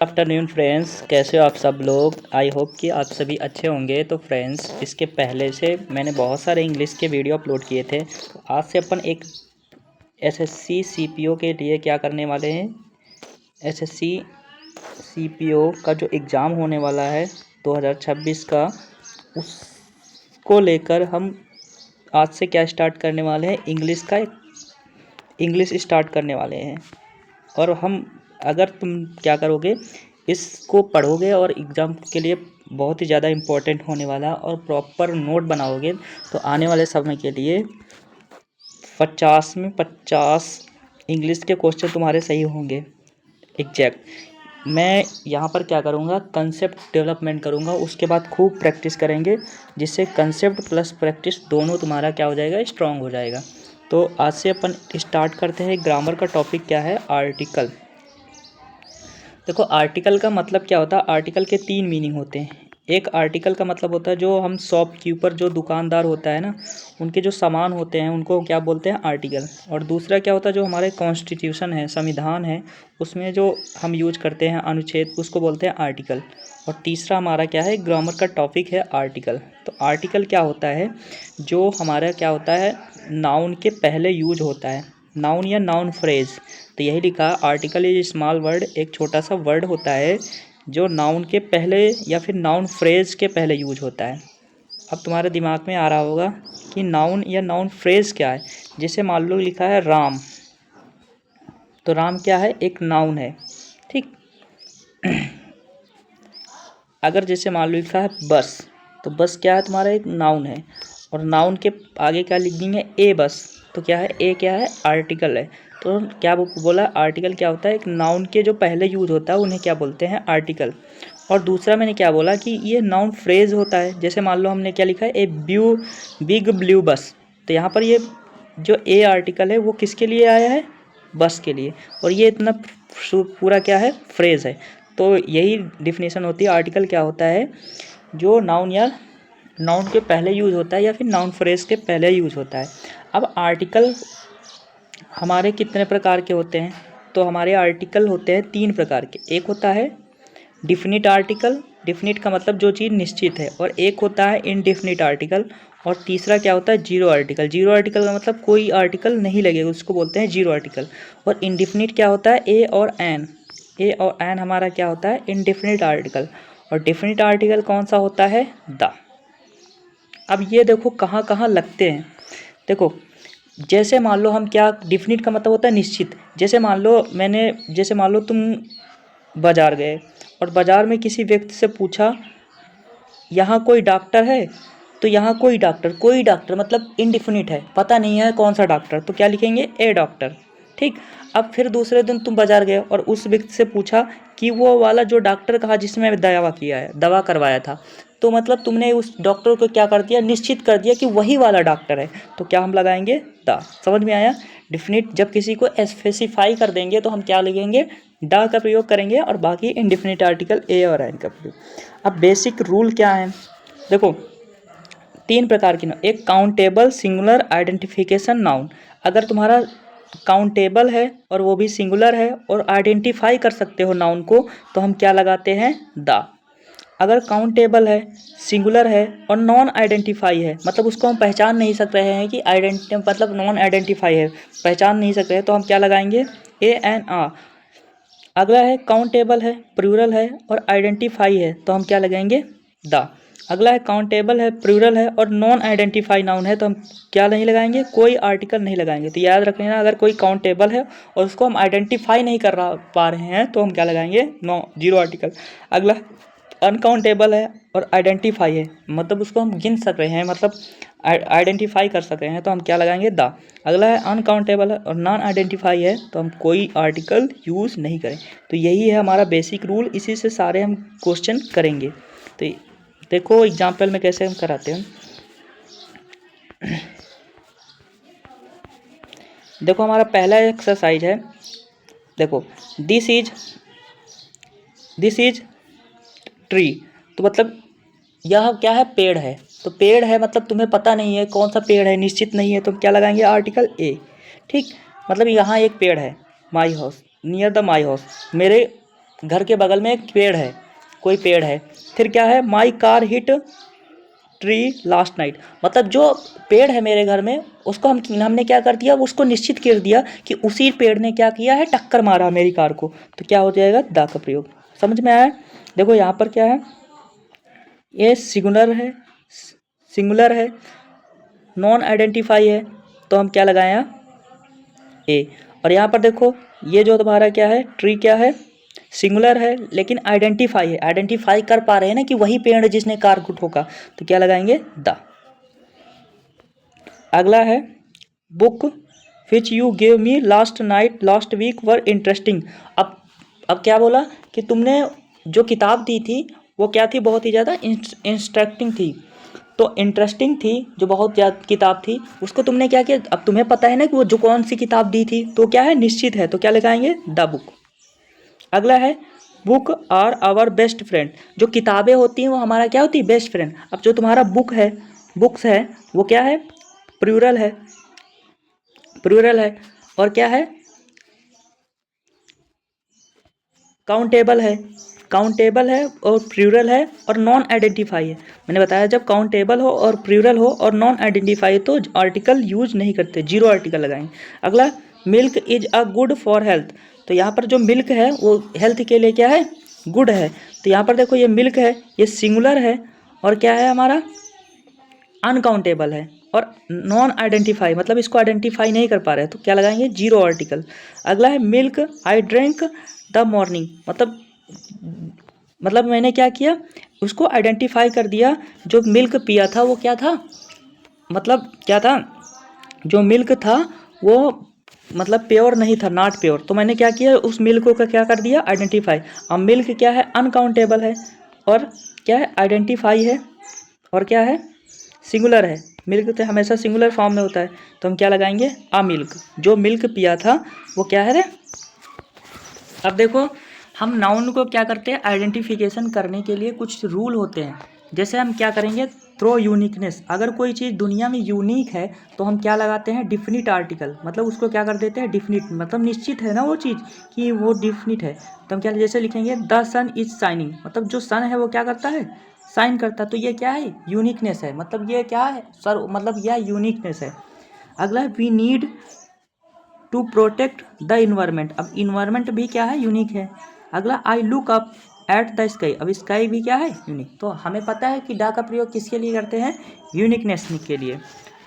Afternoon friends, कैसे हो आप सब लोग। आई होप कि आप सभी अच्छे होंगे। तो फ्रेंड्स, इसके पहले से मैंने बहुत सारे इंग्लिश के वीडियो अपलोड किए थे। तो आज से अपन एक एसएससी सीपीओ के लिए क्या करने वाले हैं। एसएससी सीपीओ का जो एग्ज़ाम होने वाला है 2026 का, उसको लेकर हम आज से क्या स्टार्ट करने वाले हैं, इंग्लिश स्टार्ट करने वाले हैं। और हम, अगर तुम क्या करोगे, इसको पढ़ोगे और एग्ज़ाम के लिए बहुत ही ज़्यादा इम्पोर्टेंट होने वाला है और प्रॉपर नोट बनाओगे तो आने वाले समय के लिए 50 में 50 इंग्लिश के क्वेश्चन तुम्हारे सही होंगे एग्जैक्ट। मैं यहाँ पर क्या करूँगा, कंसेप्ट डेवलपमेंट करूँगा, उसके बाद खूब प्रैक्टिस करेंगे जिससे कंसेप्ट प्लस प्रैक्टिस दोनों तुम्हारा क्या हो जाएगा, स्ट्रांग हो जाएगा। तो आज से अपन स्टार्ट करते हैं। ग्रामर का टॉपिक क्या है, आर्टिकल। देखो, आर्टिकल का मतलब क्या होता है। आर्टिकल के 3 मीनिंग होते हैं। एक आर्टिकल का मतलब होता है जो हम शॉपकीपर, जो दुकानदार होता है ना, उनके जो सामान होते हैं उनको क्या बोलते हैं, आर्टिकल। और दूसरा क्या होता है, जो हमारे कॉन्स्टिट्यूशन है, संविधान है, उसमें जो हम यूज करते हैं अनुच्छेद, उसको बोलते हैं आर्टिकल। और तीसरा हमारा क्या है, ग्रामर का टॉपिक है आर्टिकल। तो आर्टिकल क्या होता है, जो हमारा क्या होता है, नाउन के पहले यूज होता है, नाउन या नाउन फ्रेज। तो यही लिखा, आर्टिकल इज स्मॉल वर्ड, एक छोटा सा वर्ड होता है जो नाउन के पहले या फिर नाउन फ्रेज के पहले यूज होता है। अब तुम्हारे दिमाग में आ रहा होगा कि नाउन या नाउन फ्रेज क्या है। जैसे मान लो लिखा है राम, तो राम क्या है, एक नाउन है, ठीक। अगर जैसे मान लो लिखा है बस, तो बस क्या है, तुम्हारा एक नाउन है। और नाउन के आगे क्या लिख देंगे, ए बस, तो क्या है, ए क्या है, आर्टिकल है। तो क्या बोला, आर्टिकल क्या होता है, एक नाउन के जो पहले यूज होता है उन्हें क्या बोलते हैं, आर्टिकल। और दूसरा मैंने क्या बोला कि ये नाउन फ्रेज होता है। जैसे मान लो हमने क्या लिखा है, ए बिग ब्लू बस, तो यहाँ पर ये जो ए आर्टिकल है वो किसके लिए आया है, बस के लिए। और ये इतना पूरा क्या है, फ्रेज है। तो यही डिफिनेशन होती है, आर्टिकल क्या होता है, जो नाउन या नाउन के पहले यूज होता है या फिर नाउन फ्रेज के पहले यूज होता है। अब आर्टिकल हमारे कितने प्रकार के होते हैं, तो हमारे आर्टिकल होते हैं 3 प्रकार के। एक होता है डिफिनिट आर्टिकल, डिफिनिट का मतलब जो चीज़ निश्चित है। और एक होता है इनडिफिनिट आर्टिकल। और तीसरा क्या होता है, जीरो आर्टिकल। जीरो आर्टिकल का मतलब कोई आर्टिकल नहीं लगेगा, उसको बोलते हैं जीरो आर्टिकल। और इनडिफिनिट क्या होता है, ए और एन। ए और एन हमारा क्या होता है, इनडिफिनिट आर्टिकल। और डिफिनिट आर्टिकल कौन सा होता है, द। अब ये देखो कहाँ कहाँ लगते हैं। देखो, जैसे मान लो हम क्या, डिफिनिट का मतलब होता है निश्चित। जैसे मान लो तुम बाज़ार गए और बाज़ार में किसी व्यक्ति से पूछा, यहाँ कोई डॉक्टर है, तो यहाँ कोई डॉक्टर मतलब इनडिफिनिट है, पता नहीं है कौन सा डॉक्टर, तो क्या लिखेंगे, ए डॉक्टर, ठीक। अब फिर दूसरे दिन तुम बाज़ार गए और उस व्यक्ति से पूछा कि वो वाला जो डॉक्टर कहा जिसमें दवा करवाया था, तो मतलब तुमने उस डॉक्टर को क्या कर दिया, निश्चित कर दिया कि वही वाला डॉक्टर है। तो क्या हम लगाएंगे, द। समझ में आया। डिफिनिट जब किसी को स्पेसिफाई कर देंगे तो हम क्या लिखेंगे, द का प्रयोग करेंगे। और बाकी इनडिफिनिट आर्टिकल ए और एन का प्रयोग। अब बेसिक रूल क्या है, देखो 3 प्रकार की नाउन। एक काउंटेबल, सिंगुलर, आइडेंटिफिकेशन नाउन। अगर तुम्हारा काउंटेबल है और वो भी सिंगुलर है और आइडेंटिफाई कर सकते हो नाउन को, तो हम क्या लगाते हैं, द। अगर काउंटेबल है, सिंगुलर है और नॉन आइडेंटिफाई है, मतलब उसको हम पहचान नहीं सक रहे हैं कि मतलब नॉन आइडेंटिफाई है, पहचान नहीं सक रहे हैं, तो हम क्या लगाएंगे, ए एन आ। अगला है काउंटेबल है, प्लूरल है और आइडेंटिफाई है, तो हम क्या लगाएंगे, द। अगला है काउंटेबल है, प्लूरल है और नॉन आइडेंटिफाई नाउन है, तो हम क्या नहीं लगाएंगे, कोई आर्टिकल नहीं लगाएंगे। तो याद रख लेना, अगर कोई काउंटेबल है और उसको हम आइडेंटिफाई नहीं पा रहे हैं, तो हम क्या लगाएंगे, नो, जीरो आर्टिकल। अगला अनकाउंटेबल है और आइडेंटिफाई है, मतलब उसको हम गिन सक रहे हैं, मतलब आइडेंटिफाई कर सक रहे हैं, तो हम क्या लगाएंगे, द। अगला है अनकाउंटेबल है और नॉन आइडेंटिफाई है, तो हम कोई आर्टिकल यूज़ नहीं करें। तो यही है हमारा बेसिक रूल, इसी से सारे हम क्वेश्चन करेंगे। तो देखो एग्जाम्पल में कैसे हम कराते हैं। देखो हमारा पहला एक्सरसाइज है, देखो दिस इज ट्री। तो मतलब यह क्या है, पेड़ है। तो पेड़ है मतलब तुम्हें पता नहीं है कौन सा पेड़ है, निश्चित नहीं है, तो क्या लगाएंगे, आर्टिकल ए, ठीक। मतलब यहाँ एक पेड़ है, my house, near the my house, मेरे घर के बगल में एक पेड़ है, कोई पेड़ है। फिर क्या है, my car hit tree last night, मतलब जो पेड़ है मेरे घर में उसको हमने क्या कर दिया, उसको निश्चित कर दिया कि उसी पेड़ ने क्या किया है, टक्कर मारा मेरी कार को। तो क्या हो जाएगा, द का प्रयोग। समझ में आया? देखो यहाँ पर क्या है, ये सिंगुलर है, नॉन आइडेंटिफाई है, तो हम क्या लगाए यहाँ, ए। और यहाँ पर देखो ये जो तुम्हारा क्या है, ट्री क्या है, सिंगुलर है लेकिन आइडेंटिफाई है, आइडेंटिफाई कर पा रहे हैं ना कि वही पेड़ जिसने कार को ठोका, तो क्या लगाएंगे, द। अगला है, book which you gave me last night last week were interesting. अब क्या बोला कि तुमने जो किताब दी थी वो क्या थी, बहुत ही ज़्यादा इंस्ट्रक्टिंग थी, तो इंटरेस्टिंग थी जो बहुत ज़्यादा किताब थी, उसको तुमने क्या किया, अब तुम्हें पता है ना कि वो जो कौन सी किताब दी थी, तो क्या है, निश्चित है, तो क्या लगाएंगे, द बुक। अगला है, book are our best friend, जो किताबें होती हैं वो हमारा क्या होती है, बेस्ट फ्रेंड। अब जो तुम्हारा बुक है, बुक्स है, वो क्या है, प्लूरल है, प्लूरल है, और क्या है, काउंटेबल है, काउंटेबल है और प्लूरल है और नॉन आइडेंटिफाई है। मैंने बताया जब काउंटेबल हो और प्लूरल हो और नॉन आइडेंटिफाई तो आर्टिकल यूज नहीं करते, जीरो आर्टिकल लगाएंगे। अगला, milk is a good for health, तो यहाँ पर जो मिल्क है वो हेल्थ के लिए क्या है, गुड है। तो यहाँ पर देखो ये मिल्क है, ये सिंगुलर है और क्या है हमारा, अनकाउंटेबल है और नॉन आइडेंटिफाई, मतलब इसको आइडेंटिफाई नहीं कर पा रहे, तो क्या लगाएंगे, जीरो आर्टिकल। अगला है, milk I drink the morning, मतलब मैंने क्या किया, उसको आइडेंटिफाई कर दिया, जो मिल्क पिया था वो क्या था, मतलब क्या था, जो मिल्क था वो मतलब प्योर नहीं था, नॉट प्योर, तो मैंने क्या किया, उस मिल्क को क्या कर दिया, आइडेंटिफाई। अब मिल्क क्या है, अनकाउंटेबल है और क्या है, आइडेंटिफाई है और क्या है, सिंगुलर है। मिल्क तो हमेशा सिंगुलर फॉर्म में होता है, तो हम क्या लगाएंगे, आ मिल्क, जो मिल्क पिया था वो क्या है रे। अब देखो हम नाउन को क्या करते हैं, आइडेंटिफिकेशन करने के लिए कुछ रूल होते हैं। जैसे हम क्या करेंगे, थ्रो यूनिकनेस, अगर कोई चीज़ दुनिया में यूनिक है तो हम क्या लगाते हैं, डिफिनिट आर्टिकल, मतलब उसको क्या कर देते हैं, डिफिनिट, मतलब निश्चित है ना वो चीज़ कि वो डिफिनिट है, तो हम क्या जैसे लिखेंगे, द सन इज शाइनिंग, मतलब जो सन है वो क्या करता है, साइन करता है, तो ये क्या है, यूनिकनेस है, मतलब ये क्या है सर, मतलब यह यूनिकनेस है। अगला, we need to protect the environment, अब इन्वायरमेंट भी क्या है, यूनिक है। अगला, I look up at the sky, अब स्काई भी क्या है, यूनिक, तो हमें पता है कि डा का प्रयोग किसके लिए करते हैं, यूनिकनेस के लिए।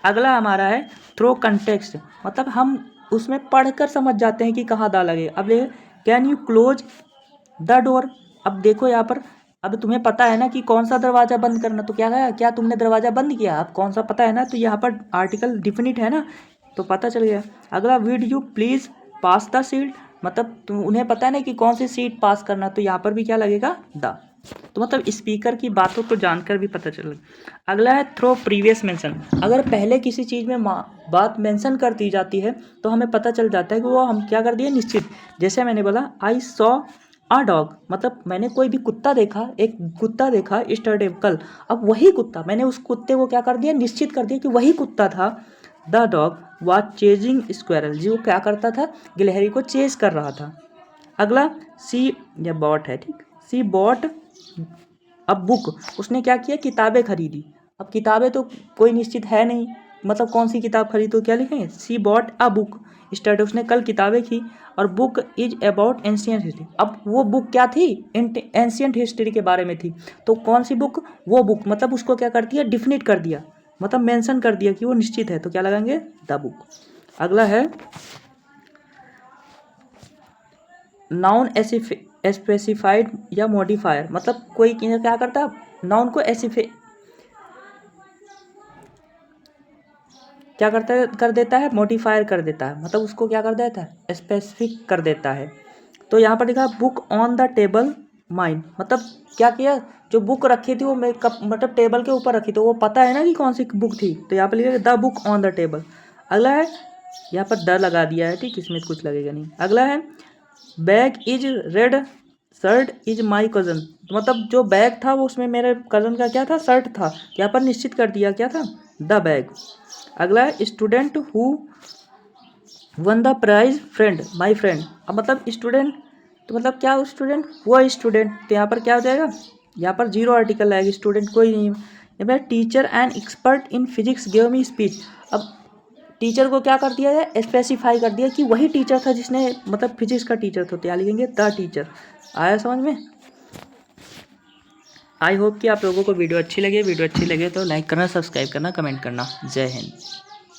अगला हमारा है, थ्रो कंटेक्स्ट, मतलब हम उसमें पढ़कर समझ जाते हैं कि कहाँ दा लगे। अब ले, can you close the door, अब देखो यहाँ पर, अब तुम्हें पता है ना कि कौन सा दरवाज़ा बंद करना, तो क्या है, क्या तुमने दरवाज़ा बंद किया, अब कौन सा पता है ना, तो यहाँ पर आर्टिकल डिफिनिट है ना, तो पता चल गया। अगला, with you please pass the seat, मतलब तुम उन्हें पता है ना कि कौन सी सीट पास करना, तो यहाँ पर भी क्या लगेगा, द, तो मतलब स्पीकर की बातों को जानकर भी पता चल। अगला है, थ्रो प्रीवियस मेंशन, अगर पहले किसी चीज़ में बात मेंशन कर दी जाती है तो हमें पता चल जाता है कि वो हम क्या कर दिए, निश्चित। जैसे मैंने बोला, आई सॉ अ डॉग, मतलब मैंने कोई भी कुत्ता देखा, एक कुत्ता देखा स्टरडे, कल, अब वही कुत्ता, मैंने उस कुत्ते को क्या कर दिया, निश्चित कर दिया कि वही कुत्ता था। The dog was chasing squirrel, जी वो क्या करता था, गिलहरी को चेज कर रहा था। अगला, सी, या बॉट है, ठीक, सी बॉट, अब बुक, उसने क्या किया, किताबें खरीदी, अब किताबें तो कोई निश्चित है नहीं, मतलब कौन सी किताब खरीदी, तो क्या लिखेंगे, सी बॉट अ बुक स्टडी, उसने कल किताबें की, और book is about ancient history, अब वो बुक क्या थी, एंशियंट हिस्ट्री के बारे में थी, तो कौन सी बुक, वो बुक, मतलब उसको क्या कर दिया, डिफिनिट कर दिया, मतलब मेंशन कर दिया कि वो निश्चित है, तो क्या लगाएंगे, द बुक। अगला है, नाउन स्पेसिफाइड या मॉडिफायर, मतलब कोई क्या करता है, नाउन को क्या करता है, कर देता है, मॉडिफायर कर देता है, मतलब उसको क्या कर देता है, स्पेसिफिक कर देता है। तो यहाँ पर लिखा, book on the table mine, मतलब क्या किया, जो बुक रखी थी वो मेकअप, मतलब टेबल के ऊपर रखी, तो वो पता है ना कि कौन सी बुक थी, तो यहाँ पर लिखा, the book on the table. अगला है, यहाँ पर द लगा दिया है, ठीक, इसमें कुछ लगेगा नहीं। अगला है, bag is red shirt is my cousin, मतलब जो बैग था वो उसमें मेरे कज़न का क्या था, शर्ट था, यहाँ पर निश्चित कर दिया क्या था, द बैग। अगला है, student who won the prize friend my friend, अब मतलब स्टूडेंट तो मतलब क्या स्टूडेंट, वो स्टूडेंट। तो यहाँ पर क्या हो जाएगा, यहाँ पर जीरो आर्टिकल आएगी, स्टूडेंट कोई नहीं है। Teacher and expert in physics give me speech. अब टीचर को क्या कर दिया है, स्पेसिफाई कर दिया कि वही टीचर था जिसने, मतलब फिजिक्स का टीचर था, तो क्या लिखेंगे, द टीचर। आया समझ में। आई होप कि आप लोगों को वीडियो अच्छी लगे तो लाइक करना, सब्सक्राइब करना, कमेंट करना। जय हिंद।